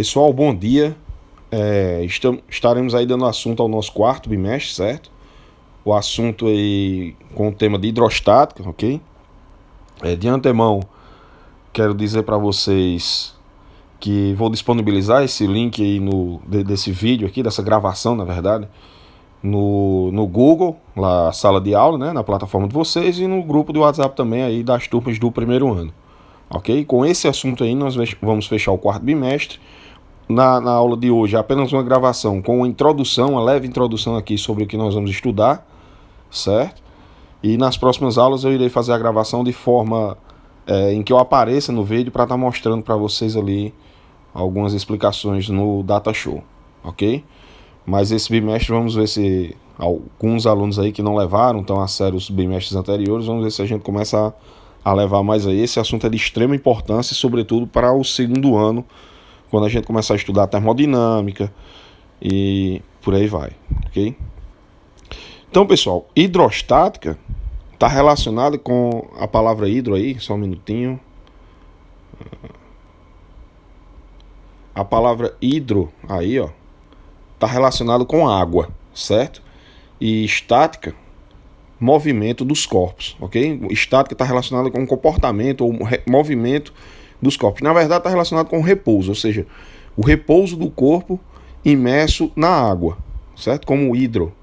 Pessoal, bom dia. Estaremos aí dando assunto ao nosso quarto bimestre, certo? O assunto aí com o tema de hidrostática, ok? De antemão, quero dizer para vocês que vou disponibilizar esse link aí desse vídeo aqui, dessa gravação, na verdade, no Google, lá, sala de aula, né, na plataforma de vocês, e no grupo do WhatsApp também aí das turmas do primeiro ano, ok? Com esse assunto aí nós vamos fechar o quarto bimestre. Na aula de hoje, apenas uma gravação com uma introdução, uma leve introdução aqui sobre o que nós vamos estudar, certo? E nas próximas aulas eu irei fazer a gravação de forma em que eu apareça no vídeo para estar mostrando para vocês ali algumas explicações no Data Show, ok? Mas esse bimestre vamos ver se alguns alunos aí que não levaram tão a sério os bimestres anteriores, vamos ver se a gente começa a levar mais aí. Esse assunto é de extrema importância, sobretudo para o segundo ano, quando a gente começar a estudar termodinâmica e por aí vai, ok? Então, pessoal, hidrostática está relacionada com a palavra hidro aí, só um minutinho. A palavra hidro aí, ó, está relacionado com água, certo? E estática, movimento dos corpos, ok? Estática está relacionada com comportamento ou movimento dos corpos. Na verdade, está relacionado com o repouso, ou seja, o repouso do corpo imerso na água, certo? Como o hidro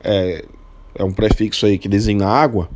é um prefixo aí que designa água,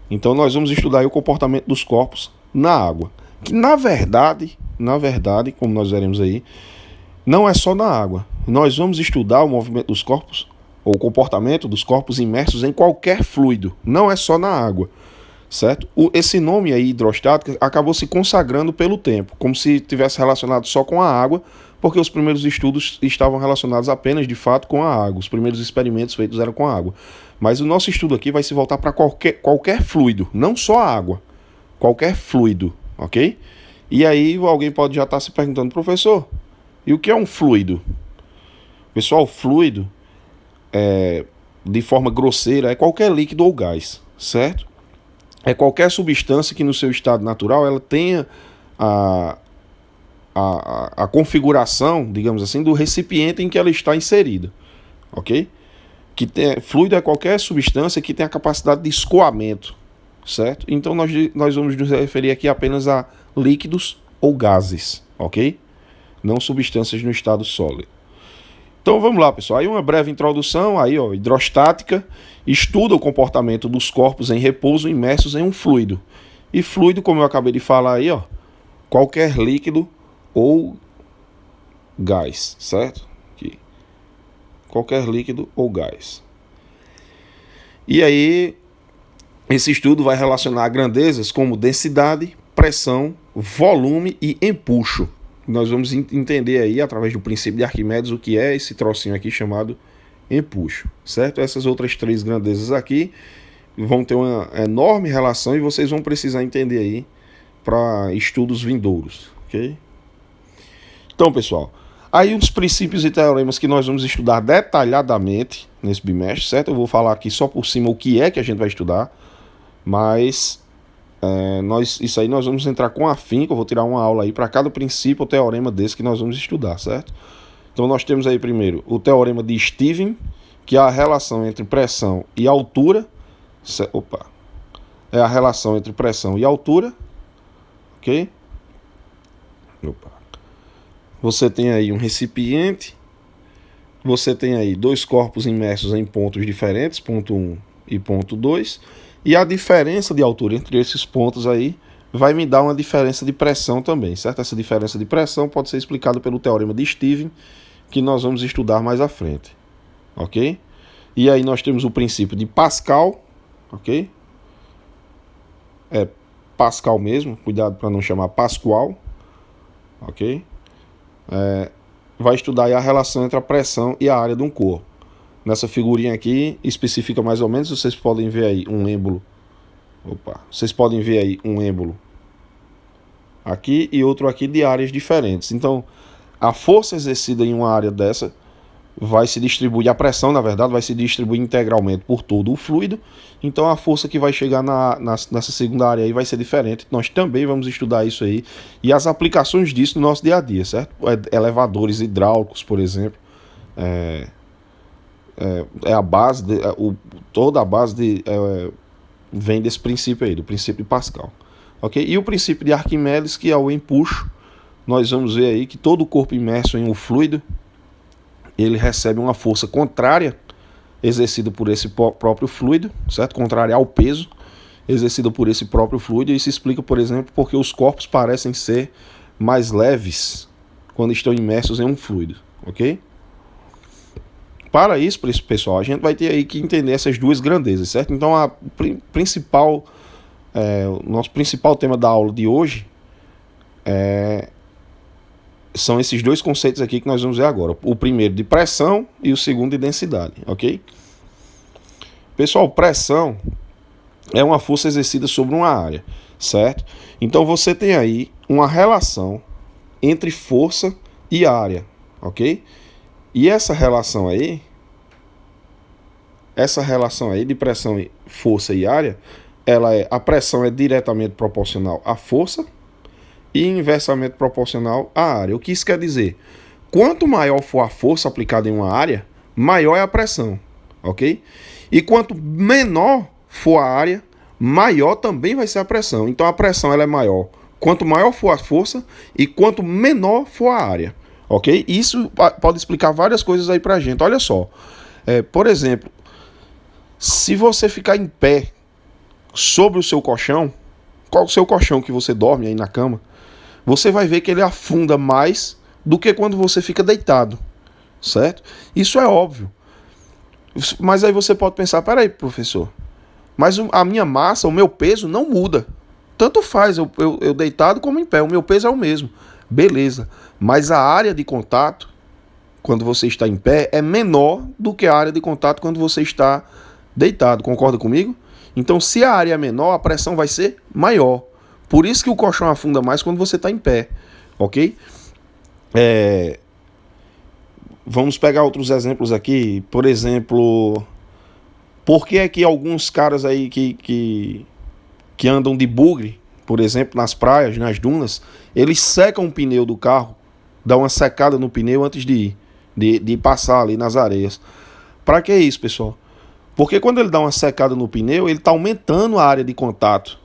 então nós vamos estudar aí o comportamento dos corpos na água. Que na verdade, como nós veremos aí, não é só na água. Nós vamos estudar o movimento dos corpos, ou o comportamento dos corpos imersos em qualquer fluido, não é só na água. Certo? Esse nome aí, hidrostática, acabou se consagrando pelo tempo, como se tivesse relacionado só com a água, porque os primeiros estudos estavam relacionados apenas, de fato, com a água. Os primeiros experimentos feitos eram com a água. Mas o nosso estudo aqui vai se voltar para qualquer fluido, não só a água, qualquer fluido, ok? E aí alguém pode já estar se perguntando, professor, e o que é um fluido? Pessoal, fluido, de forma grosseira, é qualquer líquido ou gás, certo? É qualquer substância que no seu estado natural ela tenha a configuração, digamos assim, do recipiente em que ela está inserida, ok? Fluido é qualquer substância que tem a capacidade de escoamento, certo? Então nós vamos nos referir aqui apenas a líquidos ou gases, ok? Não substâncias no estado sólido. Então vamos lá, pessoal, aí uma breve introdução, aí ó, hidrostática, estuda o comportamento dos corpos em repouso imersos em um fluido. E fluido, como eu acabei de falar aí, ó, qualquer líquido ou gás, certo? Aqui. Qualquer líquido ou gás. E aí, esse estudo vai relacionar grandezas como densidade, pressão, volume e empuxo. Nós vamos entender aí, através do princípio de Arquimedes, o que é esse trocinho aqui chamado empuxo, certo? Essas outras três grandezas aqui vão ter uma enorme relação e vocês vão precisar entender aí para estudos vindouros, ok? Então, pessoal, aí uns princípios e teoremas que nós vamos estudar detalhadamente nesse bimestre, certo? Eu vou falar aqui só por cima o que é que a gente vai estudar, mas isso aí nós vamos entrar com afinco. Eu vou tirar uma aula aí para cada princípio ou teorema desse que nós vamos estudar, certo? Então nós temos aí primeiro o teorema de Stevens, que é a relação entre pressão e altura. É a relação entre pressão e altura, ok? Você tem aí um recipiente, você tem aí dois corpos imersos em pontos diferentes, ponto 1 e ponto 2, e a diferença de altura entre esses pontos aí vai me dar uma diferença de pressão também, certo? Essa diferença de pressão pode ser explicada pelo teorema de Stevens, que nós vamos estudar mais à frente, ok? E aí nós temos o princípio de Pascal, ok? É Pascal mesmo, cuidado para não chamar Pascual, ok? Vai estudar aí a relação entre a pressão e a área de um corpo. Nessa figurinha aqui, especifica mais ou menos, vocês podem ver aí um êmbolo. Vocês podem ver aí um êmbolo aqui e outro aqui de áreas diferentes. Então, a força exercida em uma área dessa vai se distribuir, a pressão, na verdade, vai se distribuir integralmente por todo o fluido. Então a força que vai chegar nessa segunda área aí vai ser diferente. Nós também vamos estudar isso aí e as aplicações disso no nosso dia a dia, certo? Elevadores hidráulicos, por exemplo, é a base, toda a base vem desse princípio aí, do princípio de Pascal. Okay? E o princípio de Arquimedes, que é o empuxo, nós vamos ver aí que todo o corpo imerso em um fluido, ele recebe uma força contrária exercida por esse próprio fluido, certo? Contrária ao peso exercido por esse próprio fluido. E isso explica, por exemplo, porque os corpos parecem ser mais leves quando estão imersos em um fluido, ok? Para isso, pessoal, a gente vai ter aí que entender essas duas grandezas, certo? Então, o nosso principal tema da aula de hoje são esses dois conceitos aqui que nós vamos ver agora. O primeiro de pressão e o segundo de densidade, ok? Pessoal, pressão é uma força exercida sobre uma área, certo? Então você tem aí uma relação entre força e área, ok? E essa relação aí de pressão, força e área, a pressão é diretamente proporcional à força e inversamente proporcional à área. O que isso quer dizer? Quanto maior for a força aplicada em uma área, maior é a pressão, ok? E quanto menor for a área, maior também vai ser a pressão. Então a pressão ela é maior quanto maior for a força e quanto menor for a área, ok? Isso pode explicar várias coisas aí pra gente. Olha só, por exemplo, se você ficar em pé sobre o seu colchão, qual é o seu colchão que você dorme aí na cama, você vai ver que ele afunda mais do que quando você fica deitado, certo? Isso é óbvio. Mas aí você pode pensar, peraí, professor, mas a minha massa, o meu peso não muda. Tanto faz eu deitado como em pé, o meu peso é o mesmo. Beleza, mas a área de contato, quando você está em pé, é menor do que a área de contato quando você está deitado. Concorda comigo? Então, se a área é menor, a pressão vai ser maior. Por isso que o colchão afunda mais quando você está em pé, ok? Vamos pegar outros exemplos aqui. Por exemplo, por que é que alguns caras aí que andam de bugre, por exemplo, nas praias, nas dunas, eles secam o pneu do carro, dão uma secada no pneu antes de ir passar ali nas areias. Para que isso, pessoal? Porque quando ele dá uma secada no pneu, ele está aumentando a área de contato.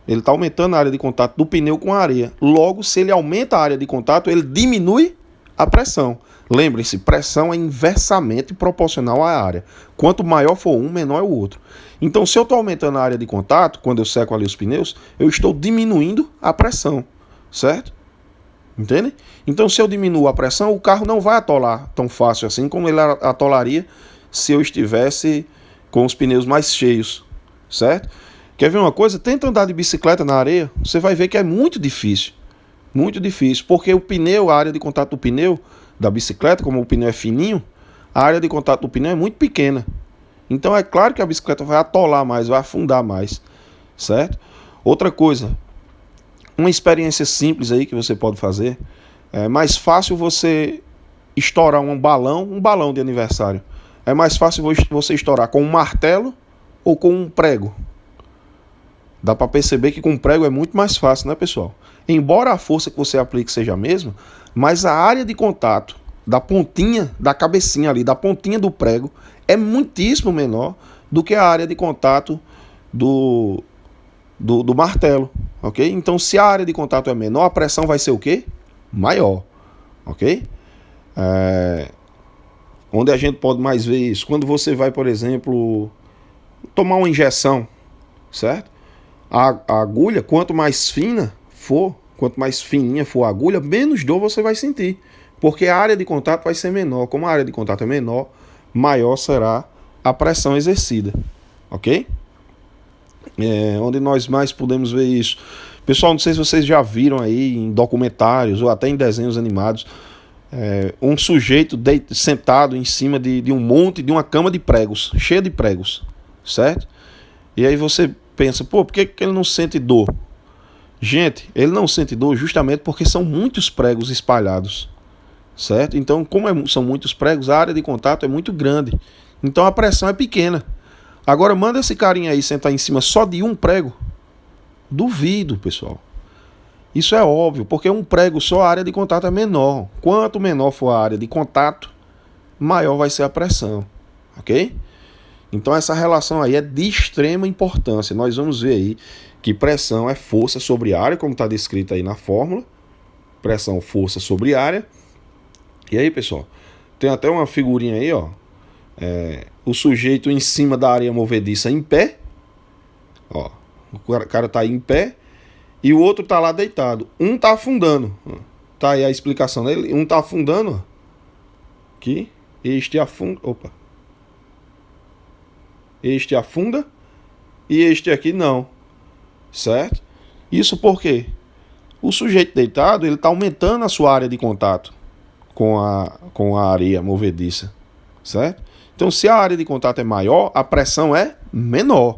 Ele está aumentando a área de contato do pneu com a areia. Logo, se ele aumenta a área de contato, ele diminui a pressão. Lembrem-se, pressão é inversamente proporcional à área. Quanto maior for um, menor é o outro. Então, se eu estou aumentando a área de contato, quando eu seco ali os pneus, eu estou diminuindo a pressão, certo? Entende? Então, se eu diminuo a pressão, o carro não vai atolar tão fácil assim como ele atolaria se eu estivesse com os pneus mais cheios, certo? Quer ver uma coisa? Tenta andar de bicicleta na areia, você vai ver que é muito difícil, porque o pneu, a área de contato do pneu da bicicleta, como o pneu é fininho, a área de contato do pneu é muito pequena. Então é claro que a bicicleta vai atolar mais, vai afundar mais, certo? Outra coisa, uma experiência simples aí que você pode fazer, é mais fácil você estourar um balão de aniversário. É mais fácil você estourar com um martelo ou com um prego. Dá para perceber que com prego é muito mais fácil, né, pessoal? Embora a força que você aplique seja a mesma, mas a área de contato da pontinha, da cabecinha ali, da pontinha do prego, é muitíssimo menor do que a área de contato do martelo, ok? Então, se a área de contato é menor, a pressão vai ser o quê? Maior, ok? Onde a gente pode mais ver isso? Quando você vai, por exemplo, tomar uma injeção, certo? A agulha, quanto mais fina for, quanto mais fininha for a agulha, menos dor você vai sentir. Porque a área de contato vai ser menor. Como a área de contato é menor, maior será a pressão exercida. Ok? Onde nós mais podemos ver isso? Pessoal, não sei se vocês já viram aí em documentários ou até em desenhos animados, um sujeito sentado em cima de um monte, de uma cama de pregos, cheia de pregos, certo? E aí você pensa, por que ele não sente dor? Gente, ele não sente dor justamente porque são muitos pregos espalhados, certo? Então, como são muitos pregos, a área de contato é muito grande. Então, a pressão é pequena. Agora, manda esse carinha aí sentar em cima só de um prego. Duvido, pessoal. Isso é óbvio, porque um prego só, a área de contato é menor. Quanto menor for a área de contato, maior vai ser a pressão, ok? Então essa relação aí é de extrema importância. Nós vamos ver aí que pressão é força sobre área, como está descrito aí na fórmula. Pressão, força sobre área. E aí, pessoal, tem até uma figurinha aí, ó. O sujeito em cima da areia movediça em pé. Ó, o cara tá aí em pé. E o outro tá lá deitado. Um tá afundando. Tá aí a explicação dele. Um tá afundando, ó. Aqui. Este afunda. Opa. Este afunda. E este aqui não. Certo? Isso porque o sujeito deitado, ele tá aumentando a sua área de contato com a areia movediça. Certo? Então, se a área de contato é maior, a pressão é menor.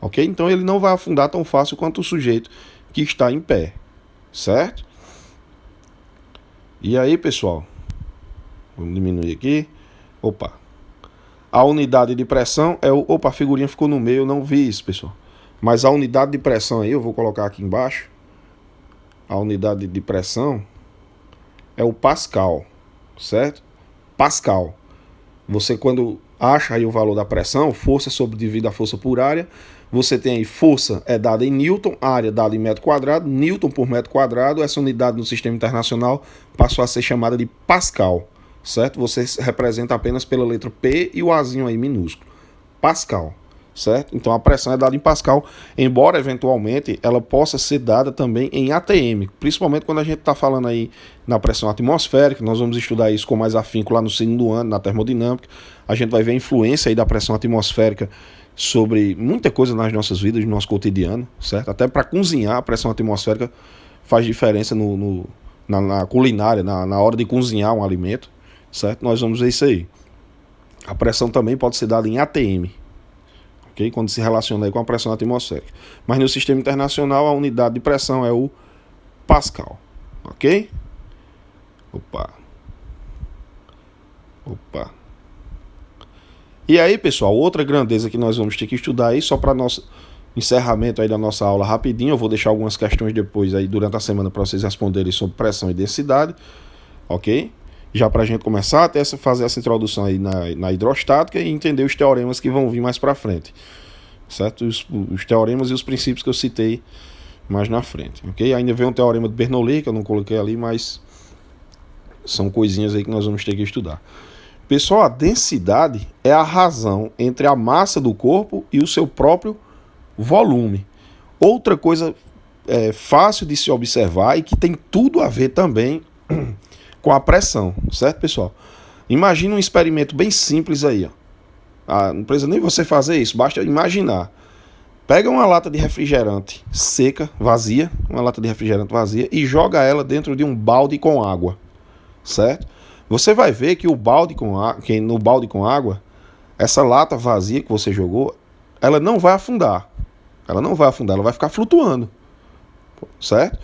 Ok? Então, ele não vai afundar tão fácil quanto o sujeito que está em pé, certo? E aí, pessoal, vamos diminuir aqui. Opa, a unidade de pressão é o... Opa, a figurinha ficou no meio, eu não vi isso, pessoal. Mas a unidade de pressão aí, eu vou colocar aqui embaixo. A unidade de pressão é o Pascal, certo? Pascal. Você, quando acha aí o valor da pressão, força sobre dividido a força por área, você tem aí força é dada em Newton, área dada em metro quadrado, Newton por metro quadrado. Essa unidade no sistema internacional passou a ser chamada de Pascal, certo? Você representa apenas pela letra P e o Azinho aí minúsculo. Pascal, certo? Então a pressão é dada em Pascal, embora eventualmente ela possa ser dada também em ATM, principalmente quando a gente está falando aí na pressão atmosférica. Nós vamos estudar isso com mais afinco lá no segundo ano, na termodinâmica. A gente vai ver a influência aí da pressão atmosférica sobre muita coisa nas nossas vidas, no nosso cotidiano, certo? Até para cozinhar, a pressão atmosférica faz diferença na culinária, na hora de cozinhar um alimento, certo? Nós vamos ver isso aí. A pressão também pode ser dada em ATM, ok? Quando se relaciona aí com a pressão atmosférica. Mas no sistema internacional, a unidade de pressão é o Pascal, ok? Opa. E aí, pessoal, outra grandeza que nós vamos ter que estudar aí, só para nosso encerramento aí da nossa aula rapidinho. Eu vou deixar algumas questões depois aí durante a semana para vocês responderem sobre pressão e densidade, ok? Já para a gente começar até fazer essa introdução aí na hidrostática e entender os teoremas que vão vir mais para frente, certo? Os teoremas e os princípios que eu citei mais na frente, ok? Ainda vem um teorema de Bernoulli que eu não coloquei ali, mas são coisinhas aí que nós vamos ter que estudar. Pessoal, a densidade é a razão entre a massa do corpo e o seu próprio volume. Outra coisa fácil de se observar e que tem tudo a ver também com a pressão, certo, pessoal? Imagina um experimento bem simples aí, ó. Não precisa nem você fazer isso, basta imaginar. Pega uma lata de refrigerante seca, vazia, e joga ela dentro de um balde com água, certo? Você vai ver que no balde com água, essa lata vazia que você jogou, ela não vai afundar. Ela vai ficar flutuando, certo?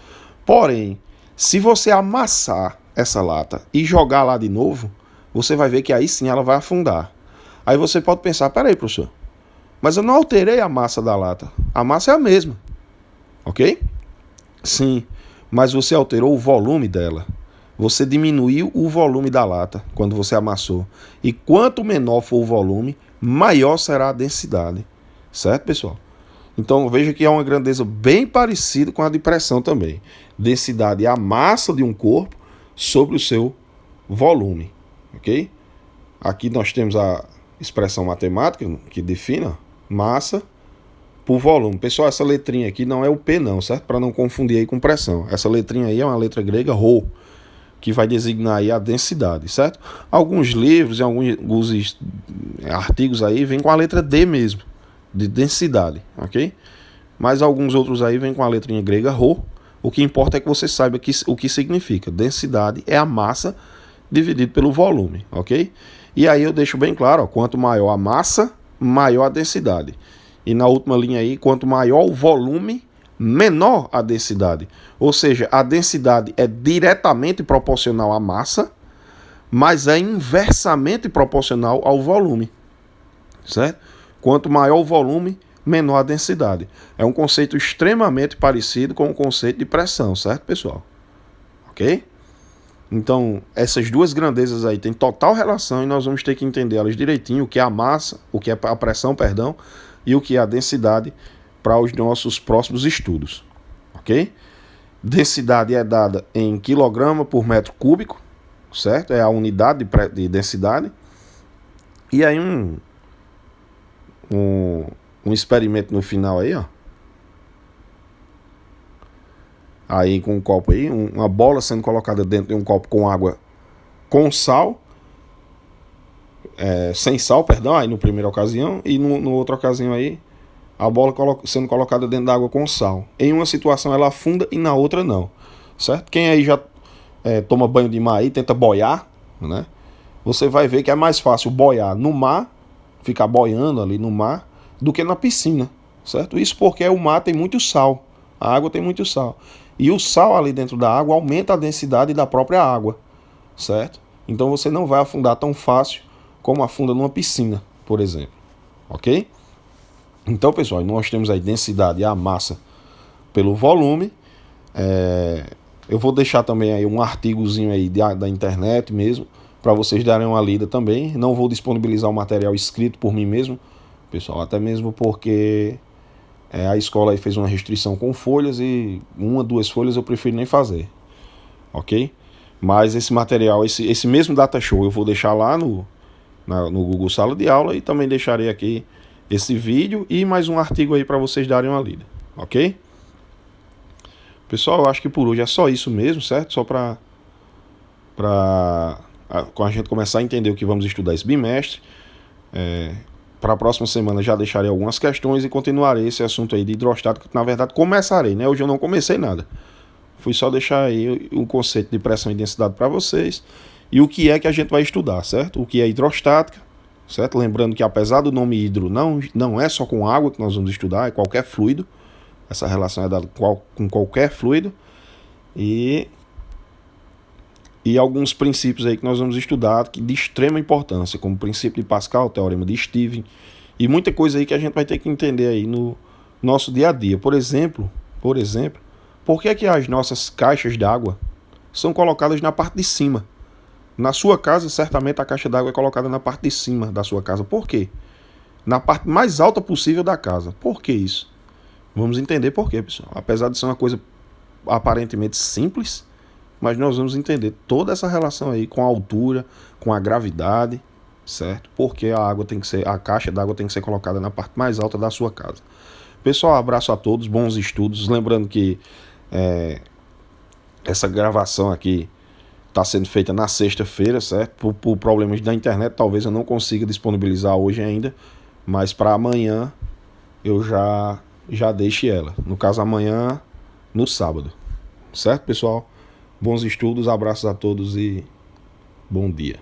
Porém, se você amassar essa lata e jogar lá de novo, você vai ver que aí sim ela vai afundar. Aí você pode pensar, peraí, professor, mas eu não alterei a massa da lata. A massa é a mesma, ok? Sim, mas você alterou o volume dela. Você diminuiu o volume da lata quando você amassou. E quanto menor for o volume, maior será a densidade. Certo, pessoal? Então veja que é uma grandeza bem parecida com a de pressão também. Densidade é a massa de um corpo sobre o seu volume. Ok? Aqui nós temos a expressão matemática que define massa por volume. Pessoal, essa letrinha aqui não é o P não, certo? Para não confundir aí com pressão. Essa letrinha aí é uma letra grega ρ, que vai designar aí a densidade, certo? Alguns livros e alguns artigos aí vêm com a letra D mesmo, de densidade, ok? Mas alguns outros aí vêm com a letrinha grega ρ. O que importa é que você saiba o que significa. Densidade é a massa dividido pelo volume, ok? E aí eu deixo bem claro, ó, quanto maior a massa, maior a densidade. E na última linha aí, quanto maior o volume, menor a densidade. Ou seja, a densidade é diretamente proporcional à massa, mas é inversamente proporcional ao volume, certo? Quanto maior o volume, menor a densidade. É um conceito extremamente parecido com o conceito de pressão, certo, pessoal? Ok? Então, essas duas grandezas aí têm total relação e nós vamos ter que entender elas direitinho, o que é a massa, o que é a pressão, perdão, e o que é a densidade para os nossos próximos estudos, ok? Densidade é dada em quilograma por metro cúbico, certo? É a unidade de densidade. E aí um experimento no final aí, ó. Aí com um copo aí, uma bola sendo colocada dentro de um copo com água com sal, sem sal, perdão, aí no primeira ocasião, e no outra ocasião aí, a bola sendo colocada dentro da água com sal. Em uma situação ela afunda e na outra não, certo? Quem aí já toma banho de mar aí, tenta boiar, né? Você vai ver que é mais fácil boiar no mar, ficar boiando ali no mar, do que na piscina, certo? Isso porque o mar tem muito sal, a água tem muito sal. E o sal ali dentro da água aumenta a densidade da própria água, certo? Então você não vai afundar tão fácil como afunda numa piscina, por exemplo, ok? Então, pessoal, nós temos aí densidade e a massa pelo volume. Eu vou deixar também aí um artigozinho aí da internet mesmo, para vocês darem uma lida também. Não vou disponibilizar o material escrito por mim mesmo, pessoal, até mesmo porque a escola aí fez uma restrição com folhas e 1, 2 folhas eu prefiro nem fazer, ok? Mas esse material, esse mesmo data show eu vou deixar lá no Google Sala de Aula e também deixarei aqui esse vídeo e mais um artigo aí para vocês darem uma lida, ok? Pessoal, eu acho que por hoje é só isso mesmo, certo? Só para a gente começar a entender o que vamos estudar esse bimestre. Para a próxima semana já deixarei algumas questões e continuarei esse assunto aí de hidrostática, que na verdade começarei, né? Hoje eu não comecei nada. Fui só deixar aí um conceito de pressão e densidade para vocês e o que é que a gente vai estudar, certo? O que é hidrostática, certo? Lembrando que apesar do nome hidro, não é só com água que nós vamos estudar, é qualquer fluido. Essa relação é dada com qualquer fluido. E alguns princípios aí que nós vamos estudar de extrema importância, como o princípio de Pascal, teorema de Stevens, e muita coisa aí que a gente vai ter que entender aí no nosso dia a dia. Por exemplo, por que as nossas caixas d'água são colocadas na parte de cima? Na sua casa, certamente a caixa d'água é colocada na parte de cima da sua casa. Por quê? Na parte mais alta possível da casa. Por que isso? Vamos entender por quê, pessoal. Apesar de ser uma coisa aparentemente simples, mas nós vamos entender toda essa relação aí com a altura, com a gravidade, certo? Porque a caixa d'água tem que ser colocada na parte mais alta da sua casa. Pessoal, abraço a todos, bons estudos. Lembrando que essa gravação aqui está sendo feita na sexta-feira, certo? Por problemas da internet, talvez eu não consiga disponibilizar hoje ainda, mas para amanhã eu já deixe ela. No caso, amanhã, no sábado. Certo, pessoal? Bons estudos, abraços a todos e bom dia.